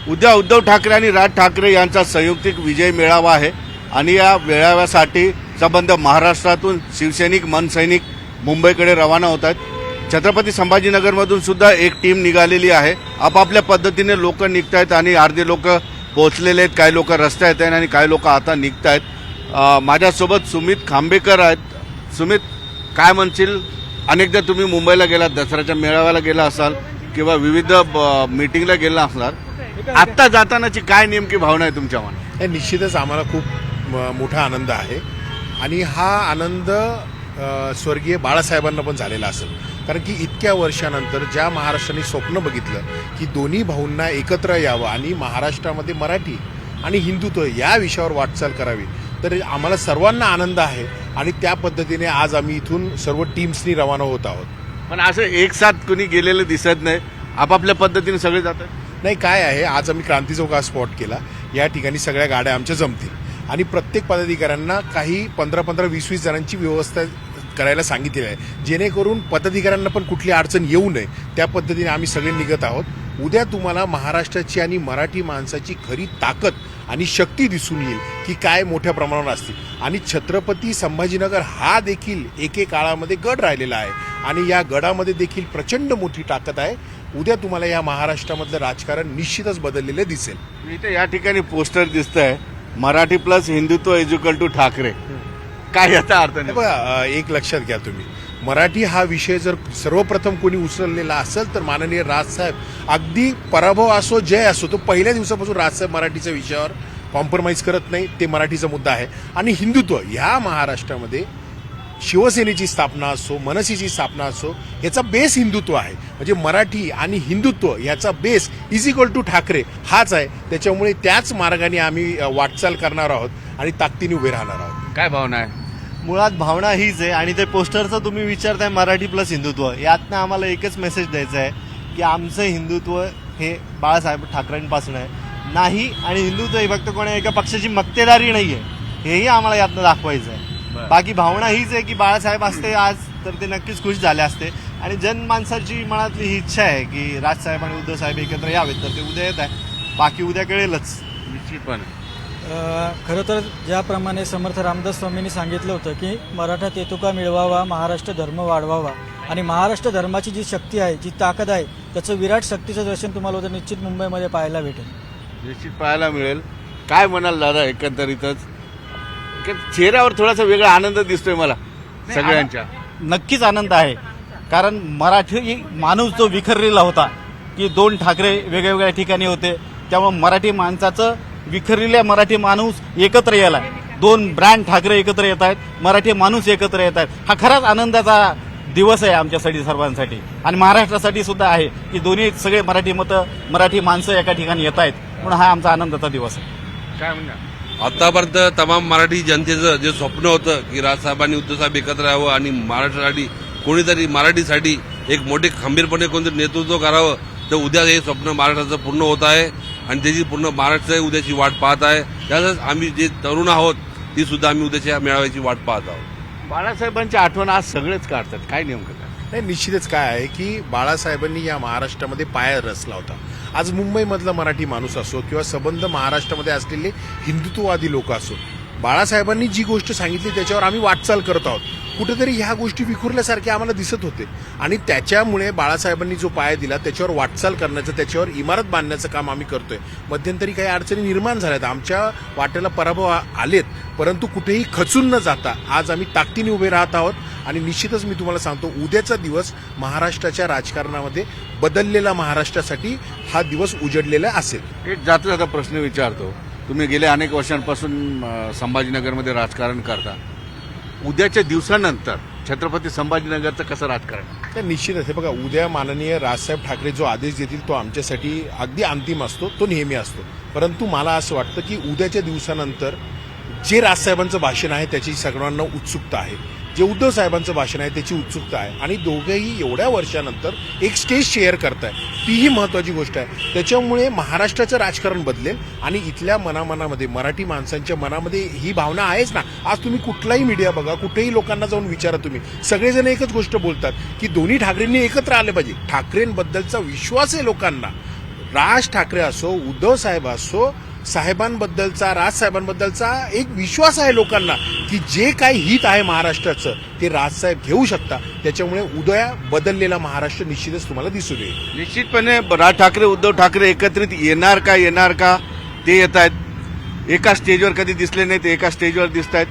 उद्या उद्धव ठाकरे आणि राज ठाकरे यांचा संयुक्तिक विजय मेळावा आहे आणि या मेळाव्यासाठी संबंध महाराष्ट्रातून शिवसैनिक मनसैनिक मुंबईकडे रवाना होत आहेत। छत्रपती संभाजीनगरमधून सुद्धा एक टीम निघालेली आहे। आपापल्या पद्धतीने लोक निघत आहेत आणि अर्धे लोक पोहोचलेले आहेत, काही लोक रस्त्यात आहेत आणि काही लोक आता निघत आहेत। माझ्यासोबत सुमित खांबेकर आहेत। सुमित, काय म्हणशील? अनेकदा तुम्ही मुंबईला गेलात, दसऱ्याच्या मेळाव्याला गेला असाल किंवा विविध मीटिंगला गेला असणार, आत्ता जातानाची काय नेमकी भावना आहे तुमच्या मनात? निश्चितच आम्हाला खूप मोठा आनंद आहे आणि हा आनंद स्वर्गीय बाळासाहेबांना पण झालेला असेल, कारण की इतक्या वर्षानंतर ज्या महाराष्ट्राने स्वप्न बघितलं की दोन्ही भाऊंना एकत्र यावं आणि महाराष्ट्रामध्ये मराठी आणि हिंदुत्व या विषयावर वाटचाल करावी, तर आम्हाला सर्वांना आनंद आहे आणि त्या पद्धतीने आज आम्ही इथून सर्व टीम्सनी रवाना होत आहोत। पण असं एक साथ कुणी गेलेलं दिसत नाही, आपापल्या पद्धतीने सगळे जातात। नाही, काय आहे, आज आम्ही क्रांती चौक हा स्पॉट केला, या ठिकाणी सगळ्या गाड्या आमच्या जमतील आणि प्रत्येक पदाधिकाऱ्यांना काही 15-20 जणांची व्यवस्था करायला सांगितलेली आहे, जेणेकरून पदाधिकाऱ्यांना पण कुठली अडचण येऊ नये, त्या पद्धतीने आम्ही सगळे निघत आहोत। उद्या तुम्हाला महाराष्ट्राची आणि मराठी माणसाची खरी ताकद आणि शक्ती दिसून येईल की काय मोठ्या प्रमाणावर असते आणि छत्रपती संभाजीनगर हा देखील एके काळामध्ये गड राहिलेला आहे आणि या गडामध्ये देखील प्रचंड मोठी ताकद आहे। उद्या तुम्हाला या महाराष्ट्रामधलं राजकारण निश्चितच बदललेले दिसेल। इथे या ठिकाणी पोस्टर दिसतंय, Marathi plus Hindutva equal to Thackeray, काय याचा अर्थ नाही? बघा, एक लक्षात घ्या तुम्ही, मराठी हा विषय जर सर्वप्रथम कोणी उचललेला असेल तर माननीय राजसाहेब, अगदी पराभव असो जय असो, तो पहिल्या दिवसापासून राजसाहेब मराठीच्या विषयावर कॉम्प्रोमाइज करत नाही, ते मराठीचा मुद्दा आहे। आणि हिंदुत्व ह्या महाराष्ट्रामध्ये शिवसेनेची स्थापना असो, मनसेची स्थापना असो, याचा बेस हिंदुत्व आहे, म्हणजे मराठी आणि हिंदुत्व याचा बेस इक्वल टू ठाकरे हाच आहे। त्याच्यामुळे त्याच मार्गाने आम्ही वाटचाल करणार आहोत आणि ताकदीने उभे राहणार आहोत। काय भावना आहे? मुळात भावना हीच आहे आणि ते पोस्टरचं तुम्ही विचारताय मराठी प्लस हिंदुत्व, यातनं आम्हाला एकच मेसेज द्यायचा आहे की आमचं हिंदुत्व हे बाळासाहेब ठाकरेंपासून आहे नाही आणि हिंदुत्व ही फक्त कोणा एका पक्षाची मक्तेदारी नाही आहे, हेही आम्हाला यातनं दाखवायचं आहे। बाकी भावना हीच आहे की बाळासाहेब असते आज तर ते नक्कीच खुश झाले असते आणि जनमानसाची मनातली ही इच्छा आहे की राजसाहेब आणि उद्धव साहेब एकत्र यावेत, तर ते उद्या येत आहे, बाकी उद्या कळेलच निश्चितपणे। खरं तर ज्याप्रमाणे समर्थ रामदास स्वामींनी सांगितलं होतं की मराठा तेतुका मिळवावा, महाराष्ट्र धर्म वाढवावा आणि महाराष्ट्र धर्माची जी शक्ती आहे, जी ताकद आहे, त्याचं विराट शक्तीचं दर्शन तुम्हाला उद्या निश्चित मुंबईमध्ये पाहायला भेटेल। निश्चित पाहायला मिळेल। काय म्हणाल दादा, एकंदरीतच चेहऱ्यावर थोडासा वेगळा आनंद दिसतोय मला सगळ्यांच्या? नक्कीच आनंद आहे, कारण मराठी माणूस जो विखरलेला होता की दोन ठाकरे वेगवेगळ्या ठिकाणी होते, त्यामुळे मराठी माणसाचं विखरलेल्या मराठी माणूस एकत्र यायला, दोन ब्रँड ठाकरे एकत्र येत आहेत, मराठी माणूस एकत्र येत आहेत, हा खराच आनंदाचा दिवस आहे आमच्यासाठी सर्वांसाठी आणि महाराष्ट्रासाठी सुद्धा आहे की दोन्ही सगळे मराठी मतं, मराठी माणसं एका ठिकाणी येत आहेत, म्हणून हा आमचा आनंदाचा दिवस आहे। काय म्हणणार? आतापर्यंत तमाम मराठी जनतेचं जे स्वप्न होतं की राजसाहेबांनी उद्धवसाहेब एकत्र यावं आणि महाराष्ट्रासाठी कोणीतरी मराठीसाठी एक मोठे खंबीरपणे कोणतरी नेतृत्व करावं, तर उद्या हे स्वप्न महाराष्ट्राचं पूर्ण होत आहे आणि त्याची पूर्ण महाराष्ट्र उद्याची वाट पाहत आहे। त्यातच आम्ही जे तरुण आहोत ती सुद्धा आम्ही उद्याच्या मेळाव्याची वाट पाहत आहोत। बाळासाहेबांची आठवण आज सगळेच काढतात, काय नेमकं काय? नाही, निश्चितच काय आहे की बाळासाहेबांनी या महाराष्ट्रामध्ये पाया रचला होता। आज मुंबईमधला मराठी माणूस असो किंवा संबंध महाराष्ट्रामध्ये असलेले हिंदुत्ववादी लोक असो, बाळासाहेबांनी जी गोष्ट सांगितली त्याच्यावर आम्ही वाटचाल करत आहोत। कुठेतरी ह्या गोष्टी विखुरल्यासारख्या आम्हाला दिसत होते आणि त्याच्यामुळे बाळासाहेबांनी जो पाया दिला त्याच्यावर वाटचाल करण्याचं, त्याच्यावर इमारत बांधण्याचं काम आम्ही करतोय। मध्यंतरी काही अडचणी निर्माण झाल्यात, आमच्या वाट्याला पराभव आलेत, परंतु कुठेही खचून न जाता आज आम्ही ताकदीने उभे राहत आहोत आणि निश्चितच मी तुम्हाला सांगतो, उद्याचा दिवस महाराष्ट्राच्या राजकारणामध्ये बदललेला महाराष्ट्रासाठी हा दिवस उजडलेला असेल। एक जाता जाता प्रश्न विचारतो, तुम्ही गेल्या अनेक वर्षांपासून संभाजीनगरमध्ये राजकारण करता, उद्याच्या दिवसानंतर छत्रपती संभाजीनगरचं कसं राजकारण? तर निश्चितच हे बघा, उद्या माननीय राजसाहेब ठाकरे जो आदेश देतील तो आमच्यासाठी अगदी अंतिम असतो, तो नेहमी असतो, परंतु मला असं वाटतं की उद्याच्या दिवसानंतर जे राजसाहेबांचं भाषण आहे त्याची सर्वांना उत्सुकता आहे, जे उद्धव साहेबांचं भाषण आहे त्याची उत्सुकता आहे आणि दोघेही एवढ्या वर्षानंतर एक स्टेज शेअर करताय, तीही महत्वाची गोष्ट आहे। त्याच्यामुळे महाराष्ट्राचं राजकारण बदलेल आणि इथल्या मनामध्ये, मराठी माणसांच्या मनामध्ये ही भावना आहेच ना। आज तुम्ही कुठलाही मीडिया बघा, कुठेही लोकांना जाऊन विचारा, तुम्ही सगळेजण एकच गोष्ट बोलतात की दोन्ही ठाकरेंनी एकत्र आले पाहिजे। ठाकरेंबद्दलचा विश्वास आहे लोकांना, राज ठाकरे असो, उद्धव साहेब असो, साहेबांबद्दलचा, राजसाहेबांबद्दलचा एक विश्वास आहे लोकांना की जे काही हित आहे महाराष्ट्राचं ते राजसाहेब घेऊ शकता. त्याच्यामुळे उद्या बदललेला महाराष्ट्र निश्चितच तुम्हाला दिसू देईल. निश्चितपणे राज ठाकरे उद्धव ठाकरे एकत्रित येणार का ते येत आहेत. एका स्टेजवर कधी दिसले नाही ते एका स्टेजवर दिसत आहेत.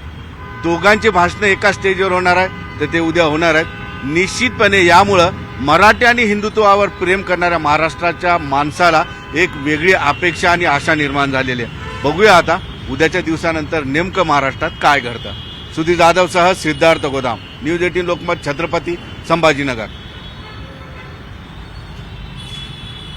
दोघांचे भाषण एका स्टेजवर होणार आहे तर ते उद्या होणार आहेत. निश्चितपणे यामुळं मराठी आणि हिंदुत्वावर प्रेम करणाऱ्या महाराष्ट्राच्या माणसाला एक वेगळी अपेक्षा आणि आशा निर्माण झालेली आहे. बघूया आता उद्याच्या दिवसानंतर नेमकं महाराष्ट्रात काय घडतं. सुधीर जाधवसह सिद्धार्थ गोदाम, न्यूज 18 लोकमत, छत्रपती संभाजीनगर.